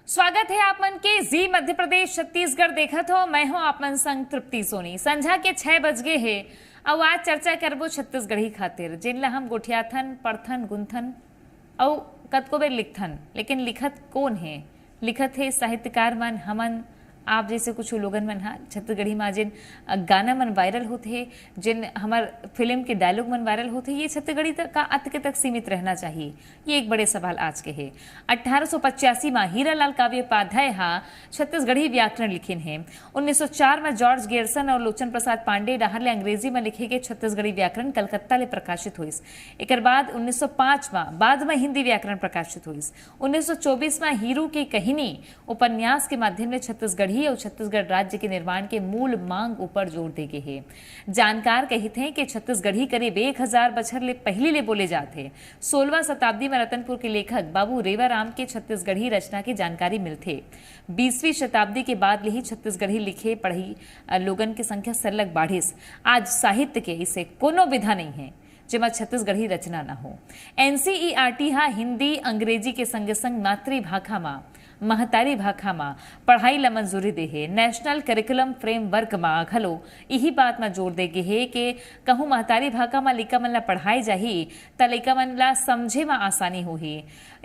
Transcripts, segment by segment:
स्वागत है आप मन के जी मध्य प्रदेश छत्तीसगढ़ देखत हो। मैं हूं आप मन संग तृप्ति सोनी। संझा के 6 बज गए है और आज चर्चा करबो छत्तीसगढ़ी खातिर, जिनला हम गोठियाथन, पढ़थन, गुंथन और कतको बेर लिखथन, लेकिन लिखत कौन है? लिखत है साहित्यकार मन, हमन आप जैसे कुछ लोगन मन। हाँ, छत्तीसगढ़ी में जिन गाना मन वायरल होते, जिन हमार फिल्म के डायलॉग मन वायरल होते, ये छत्तीसगढ़ी का अत के तक सीमित रहना चाहिए? ये एक बड़े सवाल आज के है। 1885 में हीरालाल काव्योपाध्याय छत्तीसगढ़ी व्याकरण लिखिन है। 1904 में जॉर्ज गेरसन और लोचन प्रसाद पांडे डाहर ले अंग्रेजी में लिखे गए छत्तीसगढ़ी व्याकरण कलकत्ता ले प्रकाशित हुई। एक बाद 1905 में बाद में हिंदी व्याकरण प्रकाशित हुई। 1924 में हीरू की कहिनी उपन्यास के माध्यम से छत्तीसगढ़ी और छत्तीसगढ़ राज्य के निर्माण के मूल मांग ऊपर जोर दे गए हैं। जानकार कहते हैं कि छत्तीसगढ़ी करीब 1000 बछर ले पहली ले बोले जाते। 16वां शताब्दी में रतनपुर के लेखक बाबू रेवाराम के छत्तीसगढ़ी रचना की जानकारी मिलते। 20वीं शताब्दी के बाद ले ही छत्तीसगढ़ी लिखे पढ़ी लोगन की संख्या सरलग बाढ़िस। आज साहित्य के इसे कोनो विधा नहीं है जेमा छत्तीसगढ़ी रचना ना हो। NCERT हिंदी अंग्रेजी के संग संग मातृभाषा मा महतारी भाखा में पढ़ाई ला मंजूरी दे है। नेशनल करिकुलम फ्रेमवर्क में घलो यही बात में जोर दे गे है कि कहूँ महतारी भाखा में लइका मन ला पढ़ाई जाही त लइका मन ला समझे में आसानी होही।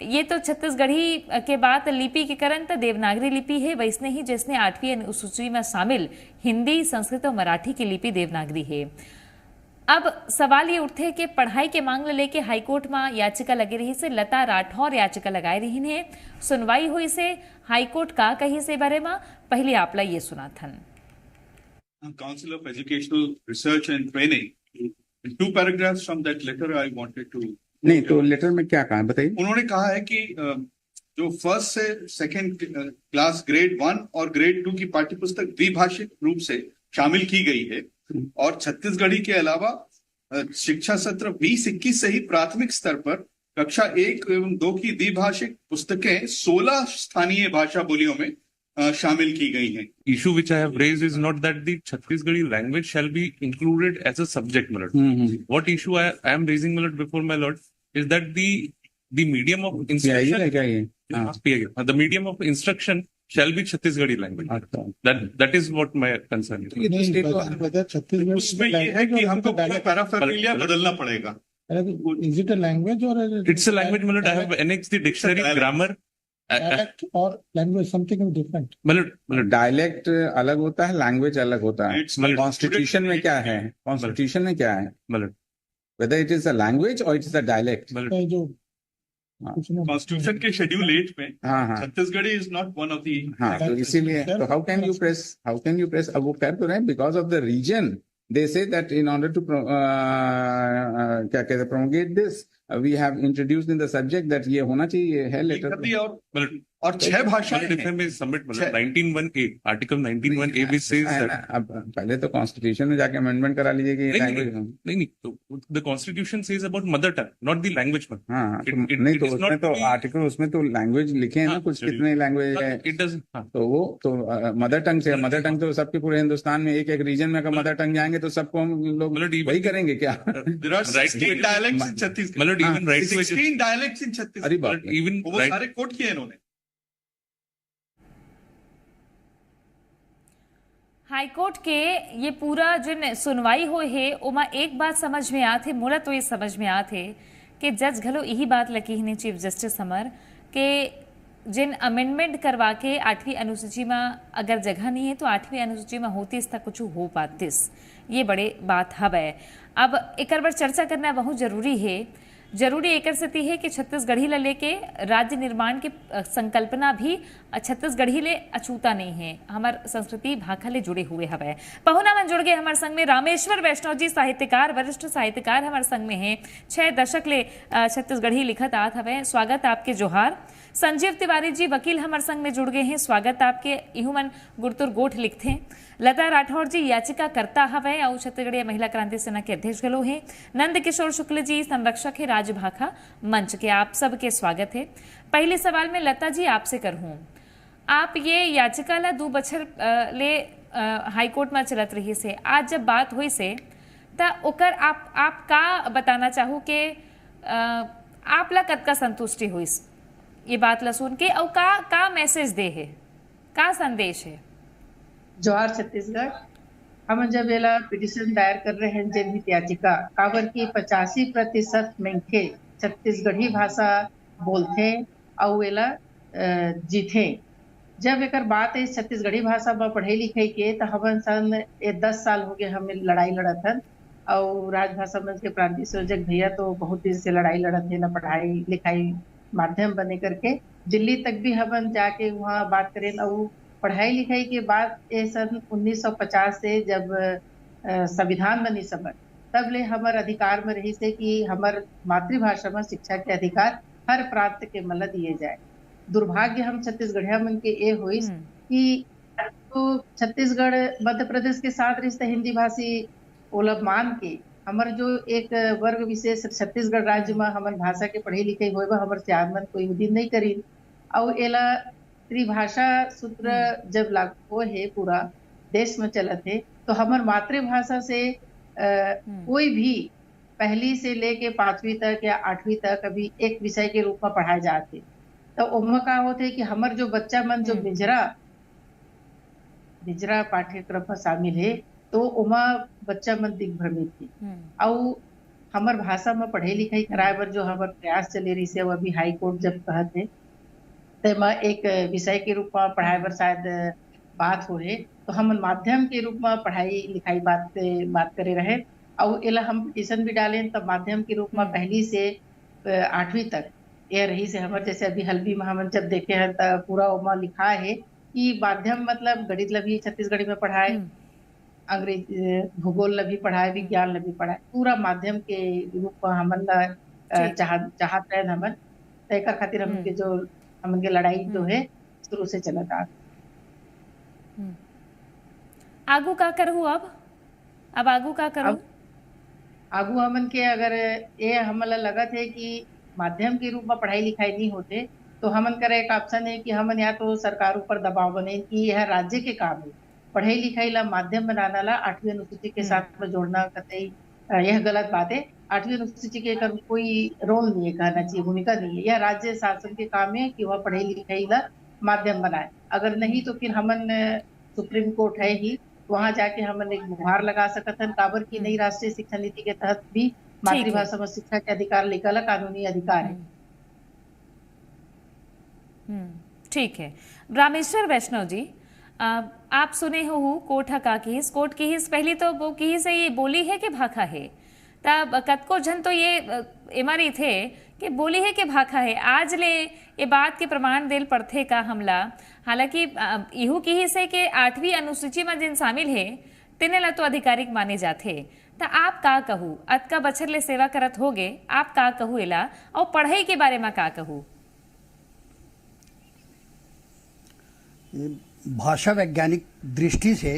ये तो छत्तीसगढ़ी के बात लिपि के करन त देवनागरी लिपि है, वैसने ही जिसने 8वीं अनुसूची में शामिल हिंदी, संस्कृत और मराठी की लिपि देवनागरी है। अब सवाल ये उठे कि पढ़ाई के मांग लेके हाईकोर्ट में याचिका लगी रही से लता राठौर याचिका लगाए रही है। सुनवाई हुई से हाईकोर्ट का कही से बारे में पहले आपला ये सुना थन। Council of Educational Research and Training, in 2 paragraphs from that letter I wanted to नहीं तो लेटर में क्या कहा बताइए। उन्होंने कहा है कि जो फर्स्ट से सेकंड क्लास ग्रेड 1 और ग्रेड 2 की पाठ्यपुस्तक द्विभाषिक रूप से शामिल की गई है और छत्तीसगढ़ी के अलावा शिक्षा सत्र 20-21 से ही प्राथमिक स्तर पर कक्षा 1 एवं 2 की द्विभाषिक पुस्तकें 16 स्थानीय भाषा बोलियों में शामिल की गई हैं। Issue which I have raised is not that the Chhattisgarhi language shall be included as a subject, my lord. What issue I am raising, my lord, before my lord, is that the medium of instruction, the medium of instruction shall be Chhattisgarhi language. That is what my concern is. उसमें ये है कि हमको पैराफेरनालिया बदलना पड़ेगा। Is it a language or it's a language, my lord. I have annexed the dictionary, grammar. dialect or language, something different? मतलब dialect अलग होता है, लैंग्वेज अलग होता है। कॉन्स्टिट्यूशन में क्या है? कॉन्स्टिट्यूशन में क्या है? मतलब whether it is a language और इट इज अ डायलेक्ट। जो कॉन्स्टिट्यूशन के शेड्यूल 8 में Chhattisgarhi is not one of the. हाँ, तो इसीलिए तो हाउ कैन यू प्रेस अब वो कर तो रहे because of the reason they say that in order to क्या कहते हैं promulgate this we have introduced in the subject that ये होना चाहिए है लेटर और 6 भाषाएं में submit 19(1)(a) article 19(1)(a) which says that अब पहले तो कॉन्स्टिट्यूशन में जाके अमेंडमेंट करा लीजिए कि लैंग्वेज नहीं तो the constitution says about mother tongue not the language. हाँ, नहीं तो उसमें तो आर्टिकल उसमें तो लैंग्वेज लिखे हैं ना कुछ, कितने लैंग्वेज है इट डज। तो वो तो मदर टंग से, मदर टंग तो सबके पूरे हिंदुस्तान में एक एक रीजन में अगर मदर टंग जाएंगे तो सबको हम लोग वही करेंगे क्या? There are 16 dialects in Chhattisgarh. मतलब even right to 16 dialects in Chhattisgarh. अरे बाप रे, even वो सारे कोट किए इन्होंने। हाईकोर्ट के ये पूरा जिन सुनवाई हो है ओमा एक बात समझ में आते, मोला तो ये समझ में आते कि जज घलो यही बात लगी ही चीफ जस्टिस हमर के जिन अमेंडमेंट करवा के 8वीं अनुसूची में अगर जगह नहीं है तो 8वीं अनुसूची में होतीस तक कुछ हो पातीस। ये बड़े बात हब है। अब एक बार चर्चा करना बहुत जरूरी है। जरूरी एक स्थिति है कि छत्तीसगढ़ी ले लेके राज्य निर्माण की संकल्पना भी छत्तीसगढ़ी ले अछूता नहीं है। हमार संस्कृति भाखा ले जुड़े हुए हवे। पहुना मन जुड़ गए हमारे संग में रामेश्वर वैष्णव जी, साहित्यकार, वरिष्ठ साहित्यकार हमारे संग में हैं। 6 दशक ले छत्तीसगढ़ी लिखत आत हवे। स्वागत आपके, जोहार। संजीव तिवारी जी वकील हमारे संग में जुड़ गए हैं, स्वागत आपके। इहू मन गुरतुर गोठ लिखते हैं। लता राठौर जी याचिका करता हवे और छत्तीसगढ़ी महिला क्रांति सेना के अध्यक्ष गलो हैं। नंद किशोर शुक्ल जी संरक्षक है राजभाखा मंच के। आप सबके स्वागत है। पहले सवाल में लता जी आपसे करहूं, आप ये याचिका ला 2 बछर ले हाईकोर्ट में चलत रही से आज जब बात हुई से त ओकर आप का बताना चाहू के आप ला कतका संतुष्टि हुई ये बात ला सुन के और का मैसेज दे है, का संदेश है? जोहार छत्तीसगढ़। हम जब एला पिटिशन दायर कर रहे हैं जनहित याचिका काबर की 85% मनखे छत्तीसगढ़ी भाषा बोलथे और एला जीथे। जब एक बात है छत्तीसगढ़ी भाषा में पढ़े लिखे के तो हमन सन 10 साल हो गए हमें लड़ाई लड़त हन और राजभाषा मंच के प्रांतीय संयोजक भैया तो बहुत दिन से लड़ाई लड़त है ना, पढ़ाई लिखाई माध्यम बने करके दिल्ली तक भी हमन जाके वहाँ बात करें और पढ़ाई लिखाई के बाद सन 1950 से जब संविधान बनी समझ तब ले हमार अधिकार में रही से कि हमार मातृभाषा में शिक्षा के अधिकार हर प्रांत के मला दिए जाए। दुर्भाग्य हम छत्तीसगढ़िया मन के ये हुई कि तो छत्तीसगढ़ मध्य प्रदेश के साथ रिश्ते हिंदी भाषी ओलब मान के हमार जो एक वर्ग विशेष छत्तीसगढ़ राज्य में हमार भाषा के पढ़े लिखे हुए हमार सियान मन कोई दिन नहीं करी और एला त्रिभाषा सूत्र जब लागू हो है पूरा देश में चलत है तो हमार मातृभाषा से कोई भी पहली से लेके 5वीं तक या 8वीं तक अभी एक विषय के रूप में पढ़ाए जाते तो उनमें का होते कि हमार जो बच्चा मन जो बिजरा पाठ्यक्रम में शामिल है तो उमा बच्चा मन दिग्भ्रमित थी और हमार भाषा में पढ़े लिखाई कराए बर जो हमार प्रयास चले रही से अभी हाई कोर्ट जब कहते तेमा एक विषय के रूप में पढ़ाए बर शायद बात हो रहे तो हम माध्यम के रूप में पढ़ाई लिखाई बात करे रहे और एला हम पिटिशन भी डाले तब माध्यम के रूप में पहली से 8वीं तक ये रही से हमारे जैसे अभी हल्बी में हम जब देखे हैं तो पूरा उमा लिखा है कि माध्यम मतलब गणित ला भी छत्तीसगढ़ी में पढ़ाए, अंग्रेज भूगोल ला भी पढ़ाए, विज्ञान ला भी पढ़ाए, पूरा माध्यम के रूप में हमन चाहत रहे हमन तो खातिर हमन के जो हमन के लड़ाई जो है शुरू से चलत आ। आगू का करूँ अब आगू का करूँ? आगू हमन के अगर ये हमला लगत है कि माध्यम के रूप में पढ़ाई लिखाई नहीं होते तो हमन का एक ऑप्शन है कि हमन या तो सरकार ऊपर दबाव बने कि यह राज्य के काम है पढ़ाई लिखाई ला माध्यम बनाना ला 8वीं अनुसूची के साथ में जोड़ना कतई यह गलत बात है। 8वीं अनुसूची के कोई रोल नहीं है, कहना चाहिए भूमिका नहीं है, यह राज्य शासन के काम है कि वह पढ़ाई लिखाई ला माध्यम बनाए। अगर नहीं तो फिर हमन सुप्रीम कोर्ट है ही वहां जाके हमन एक गुहार लगा सकत हन काबर की नई राष्ट्रीय शिक्षा नीति के तहत भी मातृभाषा में शिक्षा के अधिकार लेकर कानूनी अधिकार है। ठीक है। रामेश्वर वैष्णव जी, आप सुने हो कोठ का किस कोर्ट की हिस पहली तो वो की से ये बोली है कि भाखा है तब कतको जन तो ये इमारी थे कि बोली है कि भाखा है। आज ले ये बात के प्रमाण देल पड़थे का हमला, हालांकि इहू की से के 8वीं अनुसूची में जिन शामिल है तेने ला तो आधिकारिक माने जाते तो आप का कहू? अतका बछर ले सेवा करत होगे, आप का कहू एला और पढ़ाई के बारे में का कहू? भाषा वैज्ञानिक दृष्टि से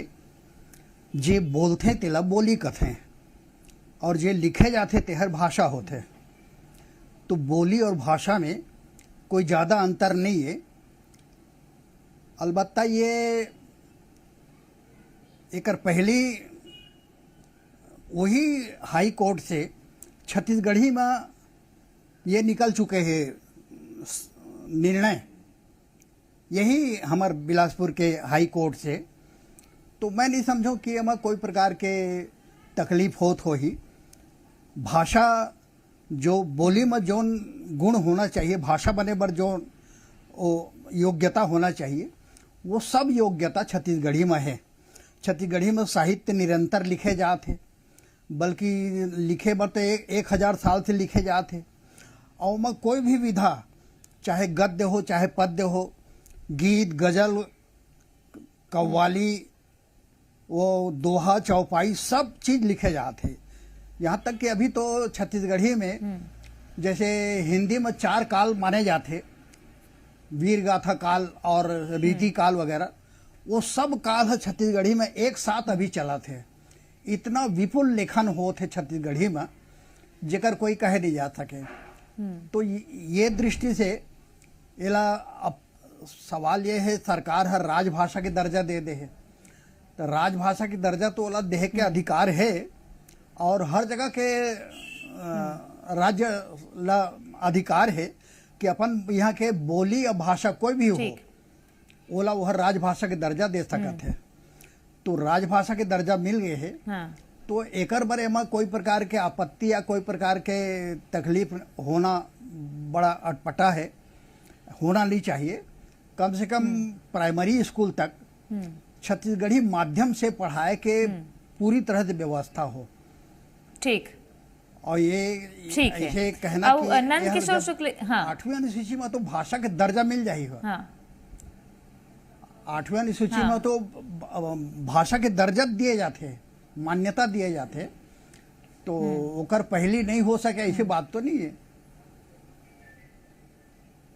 जे बोलते तेला बोली कथे और जे लिखे जाते तेहर भाषा होते, तो बोली और भाषा में कोई ज़्यादा अंतर नहीं है। अलबत्ता ये एकर पहली वही हाई कोर्ट से छत्तीसगढ़ी में ये निकल चुके हैं निर्णय, यही हमार बिलासपुर के हाई कोर्ट से। तो मैं नहीं समझूं कि हमें कोई प्रकार के तकलीफ होत हो ही। भाषा जो बोली में जो गुण होना चाहिए, भाषा बने पर जो योग्यता होना चाहिए, वो सब योग्यता छत्तीसगढ़ी में है। छत्तीसगढ़ी में साहित्य निरंतर लिखे जाते, बल्कि लिखे बर तो 1000 साल से लिखे जाते और में कोई भी विधा, चाहे गद्य हो चाहे पद्य हो, गीत गजल कव्वाली वो दोहा चौपाई सब चीज़ लिखे जाते। यहाँ तक कि अभी तो छत्तीसगढ़ी में जैसे हिंदी में 4 काल माने जाते, वीर गाथा काल और रीति काल वगैरह, वो सब काल है छत्तीसगढ़ी में एक साथ अभी चला थे। इतना विपुल लेखन हो थे छत्तीसगढ़ी में जेकर कोई कहे नहीं जा सके। तो ये दृष्टि से इला अब सवाल ये है, सरकार हर राजभाषा के दर्जा दे दे है, तो राजभाषा की दर्जा तो ओला देह के अधिकार है और हर जगह के राज्य ला अधिकार है। कि अपन यहाँ के बोली या भाषा कोई भी हो ठीक। ओला वह राजभाषा के दर्जा दे सकत है। तो राजभाषा के दर्जा मिल गए है हाँ तो एकर बारे में कोई प्रकार के आपत्ति या कोई प्रकार के तकलीफ होना बड़ा अटपटा है, होना नहीं चाहिए। कम से कम प्राइमरी स्कूल तक छत्तीसगढ़ी माध्यम से पढ़ाए के पूरी तरह से व्यवस्था हो। ठीक और ये ठीक है। ऐसे कहना और कि नंद यह किशोर जब शुक्ल हाँ 8वीं अनुसूची में तो भाषा के दर्जा मिल जाही हो। हाँ 8वीं अनुसूची हाँ। में तो भाषा के दर्जा दिए जाते, मान्यता दिए जाते, तो ओकर पहली नहीं हो सके ऐसी बात तो नहीं है।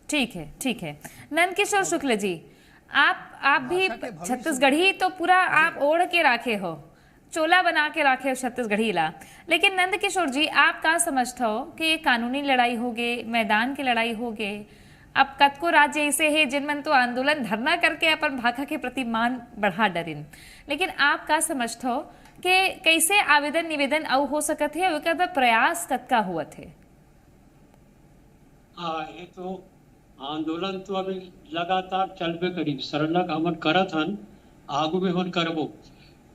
ठीक है ठीक है। नंद किशोर शुक्ल जी, आप भी भाषा के भविष्य छत्तीसगढ़ी तो पूरा आप ओढ़ के रखे हो, चोला बना के रखे हो छत्तीसगढ़ी ला, लेकिन नंद किशोर जी आप का समझते हो कि ये कानूनी लड़ाई होगे, मैदान की लड़ाई होगे? अब कतको राज्य ऐसे है जिनमन तो आंदोलन धरना करके अपन भाषा के प्रति मान बढ़ा डरिन, लेकिन आप का समझते हो कि कैसे आवेदन निवेदन अउ हो सकत है, ओकर प्रयास कतका हुआ थे? ये तो आंदोलन तो अभी लगातार चलबे करी, सरलग हमन करत हन, आगू में हमन करबो।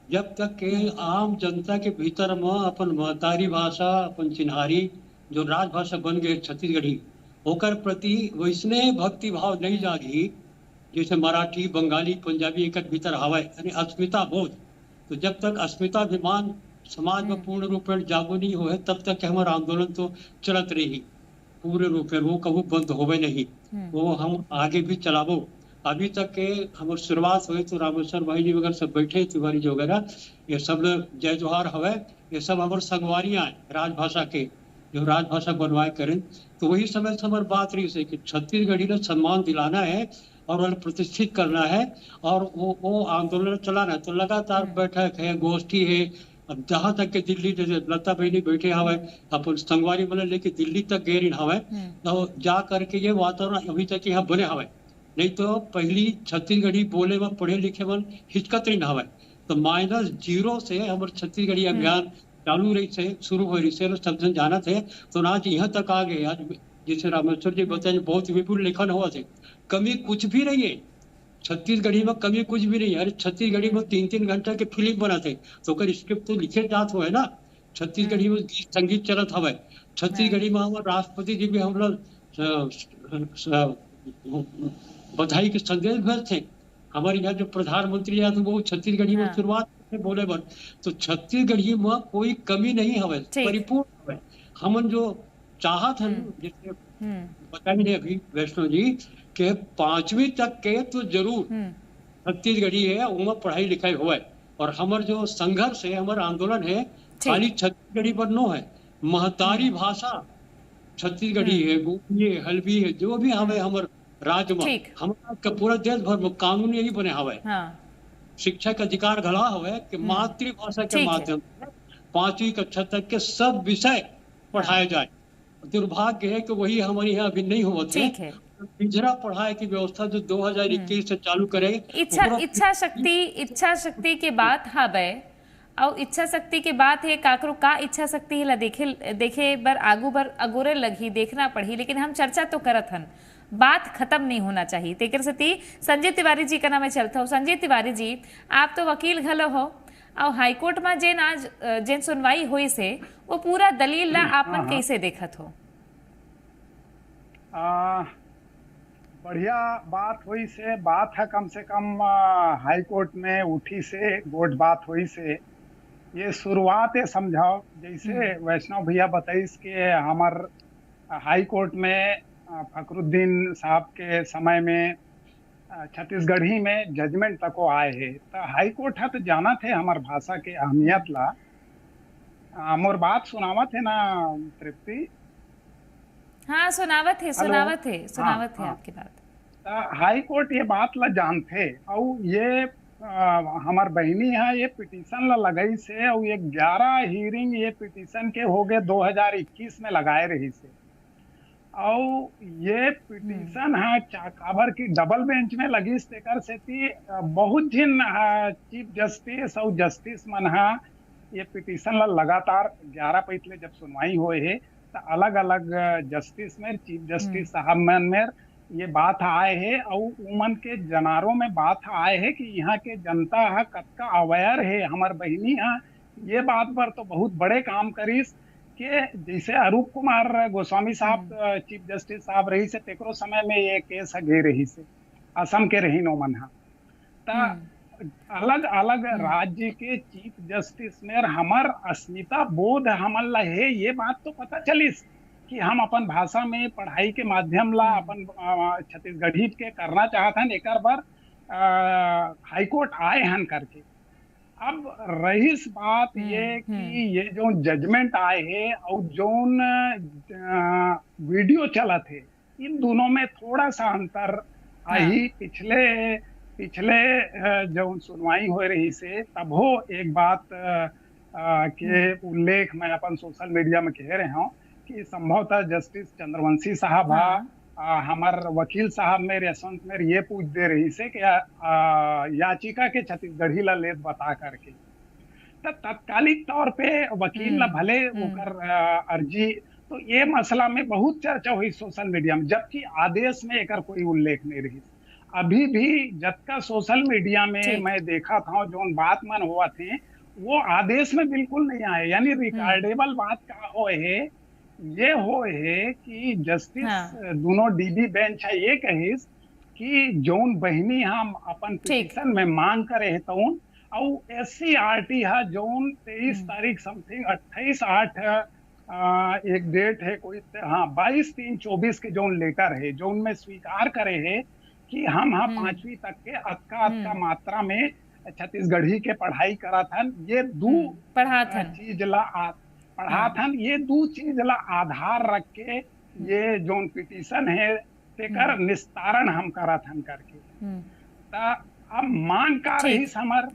जब तक के आम जनता के भीतर में अपन महतारी भाषा, अपन चिन्हारी जो राजभाषा बन गए छत्तीसगढ़ी, ओकर प्रति वैसने भक्ति भाव नहीं जागी जैसे मराठी, बंगाली, पंजाबी एक भीतर हवाए, यानी अस्मिता बोध। तो जब तक अस्मिताभिमान समाज में पूर्ण रूप में जागो नहीं हो, तब तक हमारा आंदोलन तो चलत रही पूरे रूप में, वो कभी बंद होवे नहीं, वो हम आगे भी चलाबो। अभी तक के हमार शुरुआत हुई तो रामेश्वर भाई जी वगैरह सब बैठे, तिवारी जी वगैरह, ये सब जय जोहार हवे, ये सब हमारे संगवारियां राजभाषा के जो राजभाषा बनवाए करें। तो वही समय से हमारी बात रही है कि छत्तीसगढ़ी ने सम्मान दिलाना है और उन्हें प्रतिष्ठित करना है और वो आंदोलन चलाना है। तो लगातार बैठक है, गोष्ठी है। अब जहाँ तक के दिल्ली जैसे लता बहनी बैठे हवे, अपन संगवारी बने लेके दिल्ली तक गए हवे, तो जा करके ये वातावरण अभी तक यहाँ बने हवे। नहीं तो पहली छत्तीसगढ़ी बोले में पढ़े लिखे में हिचकत नहीं हवे। तो -0 से हमारे छत्तीसगढ़ी अभियान चालू रही से, शुरू हो रही से, सब जन जाना थे। तो आज यहाँ तक आ गए। आज जैसे रामेश्वर जी बताए बहुत विपुल लेखन हुआ थे, कमी कुछ भी नहीं है छत्तीसगढ़ी में, कमी कुछ भी नहीं है। अरे छत्तीसगढ़ी में 3-3 घंटा के फिल्म बनाते तो कर स्क्रिप्ट तो लिखे जात हो है ना। छत्तीसगढ़ी में गीत संगीत चलत हवे, छत्तीसगढ़ी में हमारे राष्ट्रपति जी भी हम लोग बधाई के संदेश भेज थे। हमारे यहाँ जो प्रधानमंत्री है तो वो छत्तीसगढ़ी में शुरुआत में बोले बन। तो छत्तीसगढ़ी में कोई कमी नहीं हवे, परिपूर्ण हवे। हमन जो चाहत है जैसे बताइए अभी वैष्णव जी के 5वीं तक के तो जरूर छत्तीसगढ़ी है, उनमें पढ़ाई लिखाई हुआ है। और हमार जो संघर्ष है, हमारा आंदोलन है, खाली छत्तीसगढ़ी पर नो है, महतारी भाषा छत्तीसगढ़ी है, गोंडी है, हल्बी है, जो भी हमें हमारे राज्य में, हमारा पूरा देश भर में कानून यही बने हवे। शिक्षा का अधिकार घड़ा हुआ है कि मातृभाषा के माध्यम से 5वीं कक्षा तक के सब विषय पढ़ाए जाए। दुर्भाग्य है कि वही हमारे यहाँ अभी नहीं हुआ थे। पिछड़ा पढ़ाई की व्यवस्था जो 2021 से चालू करे, इच्छा शक्ति के बात हवे और इच्छा शक्ति के बात है काकरो का इच्छा शक्ति है ला देखे बर आगू बर अगोरे लगी देखना पड़ी, लेकिन हम चर्चा तो करत हन, बात खत्म नहीं होना चाहिए। तेकर सती संजय तिवारी जी का नाम चलता हो। संजय तिवारी जी, आप तो वकील घलो हो और हाईकोर्ट में जेन सुनवाई हुई से वो पूरा दलील ला आपन कैसे देखत हो? बढ़िया बात हुई से, बात है कम से कम हाई कोर्ट में उठी से, गोट बात हुई से ये शुरुआत है समझाओ। जैसे वैष्णव भैया बताइस कि हमार हाई कोर्ट में फखरुद्दीन साहब के समय में छत्तीसगढ़ी में जजमेंट तक को आए है। तो हाई कोर्ट है तो जाना थे हमार भाषा के अहमियत ला। मोर बात सुनावत है ना तृप्ति? हाँ सुनावत है आपकी बात। हाई कोर्ट ये बात ला जानते और ये हमार बहनी है ये पिटीशन ला लगाई से, और ये 11 हियरिंग ये पिटीशन के हो गए 2021 में लगाए रही से। और ये पिटीशन है काबर की डबल बेंच में लगी तेकर से बहुत जिन चीफ जस्टिस और जस्टिस मन है ये पिटीशन ला लगातार 11 पैतले जब सुनवाई हुए है अलग अलग जस्टिस में चीफ जस्टिस साहब में ये बात आए है और उमन के जनारों में बात आए है कि यहाँ के जनता है कतका अवेयर है हमार बहनी है ये बात पर तो बहुत बड़े काम करीस कि जैसे अरूप कुमार गोस्वामी साहब चीफ जस्टिस साहब रही से तेकरो समय में ये केस गे रही से असम के रही नो मन अलग अलग राज्य के चीफ जस्टिस में हमार अस्मिता बोध हमन ला है ये बात तो पता चलिस कि हम अपन भाषा में पढ़ाई के माध्यम ला अपन छत्तीसगढ़ी के करना चाहते हैं एक बार हाईकोर्ट आए हन करके। अब रहीस बात ये कि ये जो जजमेंट आए है और जो वीडियो चला थे इन दोनों में थोड़ा सा अंतर आई। पिछले जो सुनवाई हो रही से तब हो एक बात के उल्लेख मैं अपन सोशल मीडिया में कह रहे हूँ कि संभवतः जस्टिस चंद्रवंशी साहब हमार वकील साहब मेरे यशवंत मेरे ये पूछ दे रही से कि याचिका के छत्तीसगढ़ी ला लेत बता करके तब तत्कालिक तौर पे वकील ला भले होकर अर्जी तो ये मसला में बहुत चर्चा हुई सोशल मीडिया में जबकि आदेश में एक कोई उल्लेख नहीं रही। अभी भी जबका सोशल मीडिया में मैं देखा था जो बात मन हुआ थे वो आदेश में बिल्कुल नहीं आए यानी रिकॉर्डेबल बात का हो है ये हो है कि जस्टिस दोनों डीबी बेंच है ये कहिस कि जोन बहनी हम अपन पिटीशन में मांग करे तो और SCRT है जोन 23 तारीख समथिंग 28/8 एक डेट है कोई 22/3/24 के जोन लेटर है जो उनमें स्वीकार करे है कि हम 5वीं तक के अतका मात्रा में छत्तीसगढ़ी के पढ़ाई करा था ये दो चीज ला पढ़ाथन ये दो चीज ला आधार रख के ये जोन पिटीशन है तेकर निस्तारण हम कराथन करके अब मांग का रही हमार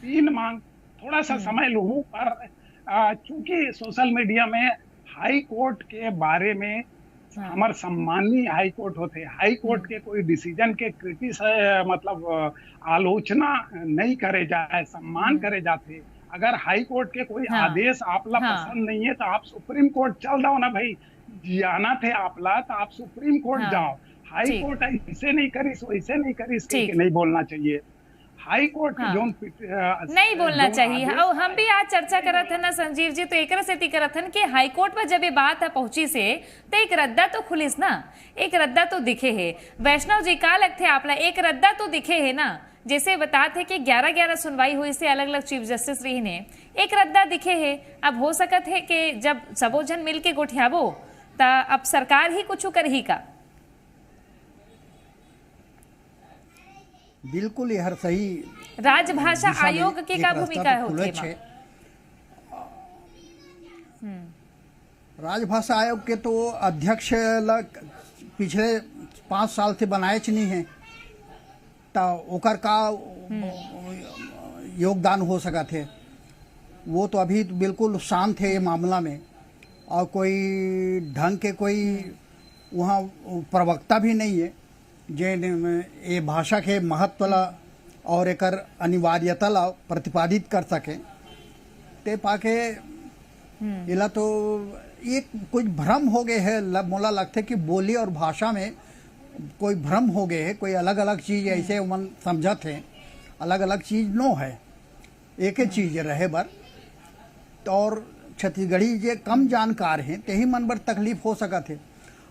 3 मांग थोड़ा सा समय लूँ पर चूंकि सोशल मीडिया में हाई कोर्ट के बारे में हमार सम्माननीय हाई कोर्ट होते हाई कोर्ट के कोई डिसीजन के मतलब आलोचना नहीं करे जाए सम्मान करे जाते। अगर हाई कोर्ट के कोई आदेश आपला पसंद नहीं है तो आप सुप्रीम कोर्ट चल जाओ ना भाई जाना थे आपला तो आप सुप्रीम कोर्ट जाओ। हाई कोर्ट ऐसे नहीं करीस वैसे नहीं करीस नहीं बोलना चाहिए हाई कोर्ट जो नहीं बोलना चाहिए। और हम भी आज चर्चा करत है ना संजीव जी तो एक से करत हन कि हाई कोर्ट पर जब ये बात है पहुंची से तो एक रद्दा तो खुलिस ना एक रद्दा तो दिखे है। वैष्णव जी का लगते आपला एक रद्दा तो दिखे है ना जैसे बताते कि 11 सुनवाई हुई से अलग अलग चीफ जस्टिस रही ने एक रद्दा दिखे है। अब हो सकत है कि जब सबो जन मिल के गोठियाबो ता अब सरकार ही कुछ कर ही का बिल्कुल यह सही राजभाषा आयोग के का भूमिका होती राजभाषा आयोग के तो अध्यक्ष पिछले 5 साल से बनाए नहीं है तो ओकर का योगदान हो सका थे वो तो अभी बिल्कुल शांत है ये मामला में और कोई ढंग के कोई वहाँ प्रवक्ता भी नहीं है जिन ये भाषा के महत्व ला और एक अनिवार्यता ला प्रतिपादित कर सके ते पाके इला तो ये कुछ भ्रम हो गए है मोला लगता है कि बोली और भाषा में कोई भ्रम हो गए है कोई अलग अलग चीज ऐसे मन समझा थे अलग अलग चीज नो है एक ही चीज रहे बर तो और छत्तीसगढ़ी जे कम जानकार हैं ते ही मन बर तकलीफ हो सका थे।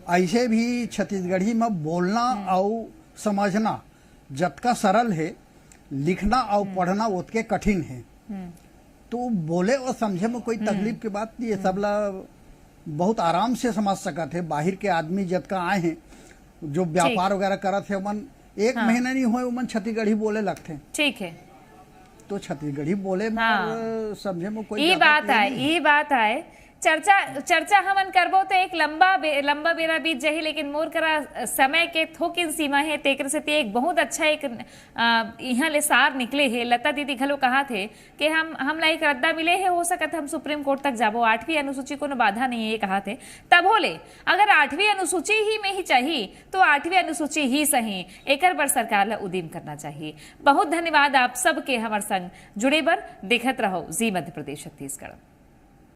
ऐसे भी छत्तीसगढ़ी में बोलना और समझना जतका सरल है लिखना और पढ़ना उतके कठिन है तो बोले और समझे में कोई तकलीफ की बात नहीं है। सब ला बहुत आराम से समझ सका थे। बाहर के आदमी जतका आए हैं जो व्यापार वगैरह करा थे मन 1 महीना नहीं हुए मन छत्तीसगढ़ी बोले लगते ठीक है तो छत्तीसगढ़ी बोले समझे में कोई ये बात आए चर्चा हमन करबो तो एक लंबा बेरा बीत जाही लेकिन मोर करा समय के थोकिन सीमा है तेकर से एक बहुत अच्छा एक यहाँ ले सार निकले है। लता दीदी घलो कहा थे कि हम ला एक रद्दा मिले है हो सकत हम सुप्रीम कोर्ट तक जाबो 8वीं अनुसूची को बाधा नहीं है ये कहा थे तब होले अगर 8वीं अनुसूची ही में ही चाहिए तो 8वीं अनुसूची ही सही एकर बर सरकार ला उदीम करना चाहिए। बहुत धन्यवाद आप सबके हमार संग जुड़े बर देखत रहो जी मध्य प्रदेश छत्तीसगढ़।